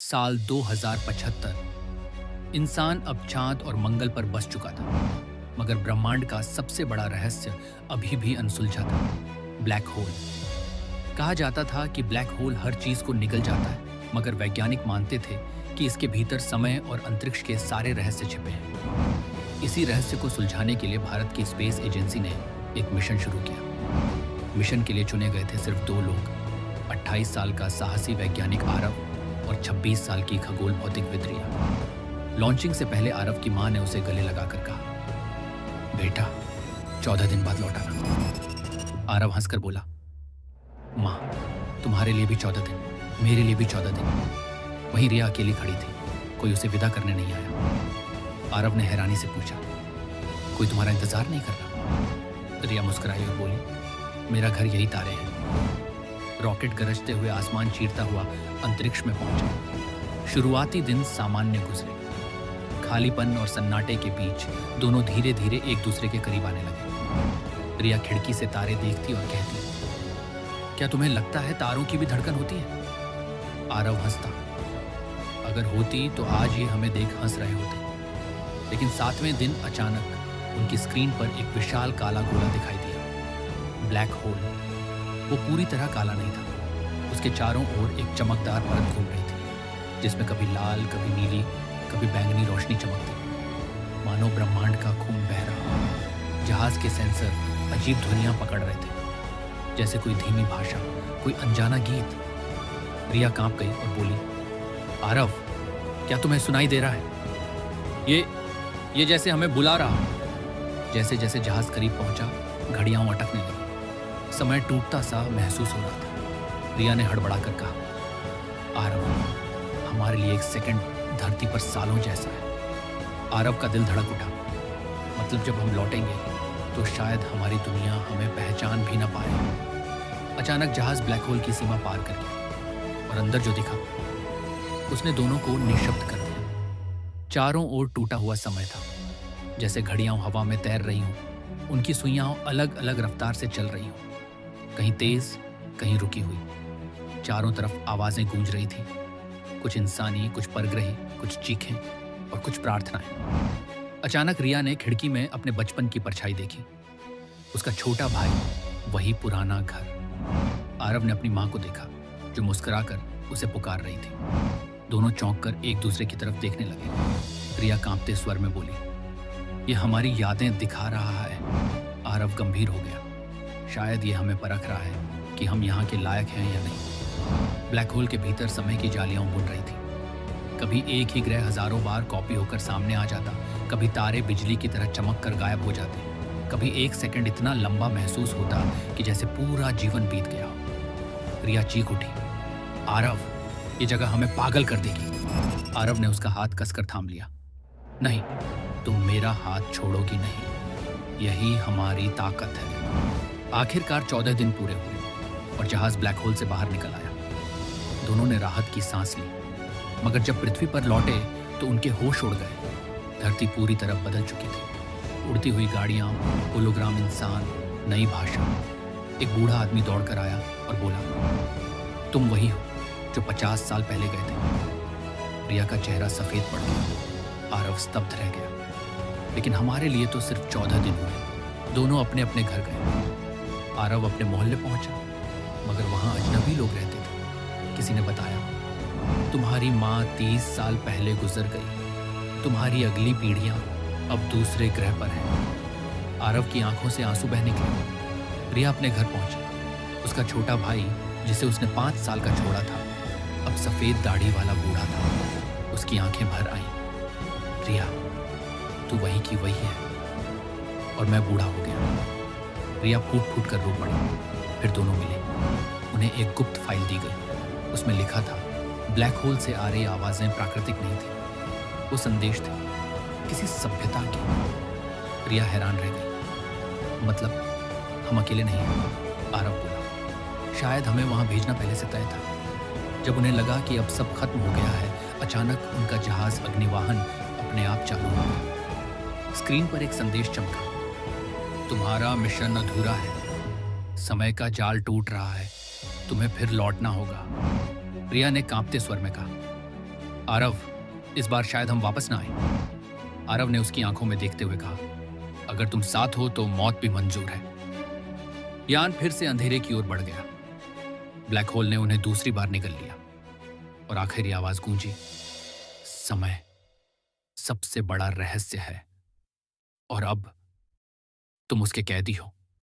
साल 2075। इंसान अब चांद और मंगल पर बस चुका था, मगर ब्रह्मांड का सबसे बड़ा रहस्य अभी भी अनसुलझा था। Black hole. कहा जाता था कि ब्लैक होल हर चीज को निगल जाता है, मगर वैज्ञानिक मानते थे कि इसके भीतर समय और अंतरिक्ष के सारे रहस्य छिपे हैं। इसी रहस्य को सुलझाने के लिए भारत की स्पेस एजेंसी ने एक मिशन शुरू किया। मिशन के लिए चुने गए थे सिर्फ 2 लोग, 28 साल का साहसी वैज्ञानिक आरव और 26 साल की खगोल भौतिकविद रिया। लॉन्चिंग से पहले आरव की मां ने उसे गले लगाकर कहा, बेटा 14 दिन बाद लौटाना। आरव हंसकर बोला, मां तुम्हारे लिए भी 14 दिन, मेरे लिए भी 14 दिन। वहीं रिया अकेली खड़ी थी, कोई उसे विदा करने नहीं आया। आरव ने हैरानी से पूछा, कोई तुम्हारा इंतजार नहीं कर रहा? रिया मुस्कुराई और बोली, मेरा घर यही तारे हैं। रॉकेट गरजते हुए आसमान चीरता हुआ अंतरिक्ष में पहुंचा। शुरुआती दिन सामान्य गुजरे। खालीपन और सन्नाटे के बीच दोनों धीरे धीरे एक दूसरे के करीब आने लगे। रिया खिड़की से तारे देखती और कहती, क्या तुम्हें लगता है तारों की भी धड़कन होती है? आरव हंसता, अगर होती तो आज ये हमें देख हंस रहे होते। लेकिन 7वें दिन अचानक उनकी स्क्रीन पर एक विशाल काला गोला दिखाई दिया। Black hole. वो पूरी तरह काला नहीं था, उसके चारों ओर एक चमकदार परत घूम रही थी, जिसमें कभी लाल, कभी नीली, कभी बैंगनी रोशनी चमकती, मानो ब्रह्मांड का खून बह रहा। जहाज के सेंसर अजीब ध्वनियां पकड़ रहे थे, जैसे कोई धीमी भाषा, कोई अनजाना गीत। रिया कांप गई और बोली, आरव क्या तुम्हें सुनाई दे रहा है? ये जैसे हमें बुला रहा। जैसे जैसे जहाज करीब पहुंचा, घड़ियां अटकने लगी, समय टूटता सा महसूस हो रहा था। रिया ने हड़बड़ाकर कहा, आरव हमारे लिए एक सेकंड धरती पर सालों जैसा है। आरव का दिल धड़क उठा। मतलब जब हम लौटेंगे तो शायद हमारी दुनिया हमें पहचान भी न पाए। अचानक जहाज ब्लैक होल की सीमा पार कर गया और अंदर जो दिखा उसने दोनों को निशब्द कर दिया। चारों ओर टूटा हुआ समय था, जैसे घड़ियां हवा में तैर रही हों, उनकी सुइयां अलग अलग रफ्तार से चल रही हों, कहीं तेज, कहीं रुकी हुई। चारों तरफ आवाजें गूंज रही थी, कुछ इंसानी, कुछ परग्रही, कुछ चीखें और कुछ प्रार्थनाएं। अचानक रिया ने खिड़की में अपने बचपन की परछाई देखी। उसका छोटा भाई, वही पुराना घर। आरव ने अपनी मां को देखा, जो मुस्कुराकर उसे पुकार रही थी। दोनों चौंक कर एक दूसरे की तरफ देखने लगे। रिया कांपते स्वर में बोली, ये हमारी यादें दिखा रहा है। आरव गंभीर हो गया, शायद ये हमें परख रहा है कि हम यहाँ के लायक हैं या नहीं। ब्लैक होल के भीतर समय की जालियां बुन रही थी। कभी एक ही ग्रह हजारों बार कॉपी होकर सामने आ जाता, कभी तारे बिजली की तरह चमक कर गायब हो जाते, कभी एक सेकंड इतना लंबा महसूस होता कि जैसे पूरा जीवन बीत गया हो। रिया चीख उठी, आरव ये जगह हमें पागल कर देगी। आरव ने उसका हाथ कसकर थाम लिया। नहीं, तुम मेरा हाथ छोड़ोगी नहीं, यही हमारी ताकत है। आखिरकार 14 दिन पूरे हुए और जहाज ब्लैक होल से बाहर निकल आया। दोनों ने राहत की सांस ली, मगर जब पृथ्वी पर लौटे तो उनके होश उड़ गए। धरती पूरी तरह बदल चुकी थी। उड़ती हुई गाड़ियां, होलोग्राम इंसान, नई भाषा। एक बूढ़ा आदमी दौड़कर आया और बोला, तुम वही हो जो 50 साल पहले गए थे। रिया का चेहरा सफेद पड़ गया। आरव स्तब्ध रह गया। लेकिन हमारे लिए तो सिर्फ 14 दिन हुए। दोनों अपने अपने घर गए। आरव अपने मोहल्ले पहुंचा, मगर वहां अजनबी लोग रहते थे। किसी ने बताया, तुम्हारी माँ 30 साल पहले गुजर गई। तुम्हारी अगली पीढ़ियां अब दूसरे ग्रह पर हैं। आरव की आंखों से आंसू बह निकले। रिया अपने घर पहुंची। उसका छोटा भाई, जिसे उसने 5 साल का छोड़ा था, अब सफेद दाढ़ी वाला बूढ़ा था। उसकी आंखें भर आईं। रिया, तू वही की वही है और मैं बूढ़ा हो गया। रिया फूट फूट कर रो पड़ी। फिर दोनों मिले। उन्हें एक गुप्त फाइल दी गई। उसमें लिखा था, ब्लैक होल से आ रही आवाजें प्राकृतिक नहीं थी, वो संदेश थे किसी सभ्यता की। रिया हैरान रह गई। मतलब हम अकेले नहीं हैं? आरव बोला, शायद हमें वहां भेजना पहले से तय था। जब उन्हें लगा कि अब सब खत्म हो गया है, अचानक उनका जहाज अग्निवाहन अपने आप चालू हो गया। स्क्रीन पर एक संदेश चमका, तुम्हारा मिशन अधूरा है, समय का जाल टूट रहा है, तुम्हें फिर लौटना होगा। रिया ने कांपते स्वर में कहा, आरव, इस बार शायद हम वापस ना आए। आरव ने उसकी आंखों में देखते हुए कहा, अगर तुम साथ हो तो मौत भी मंजूर है। यान फिर से अंधेरे की ओर बढ़ गया। ब्लैक होल ने उन्हें दूसरी बार निगल लिया और आखिरी आवाज गूंजी, समय सबसे बड़ा रहस्य है और अब तुम उसके कैदी हो।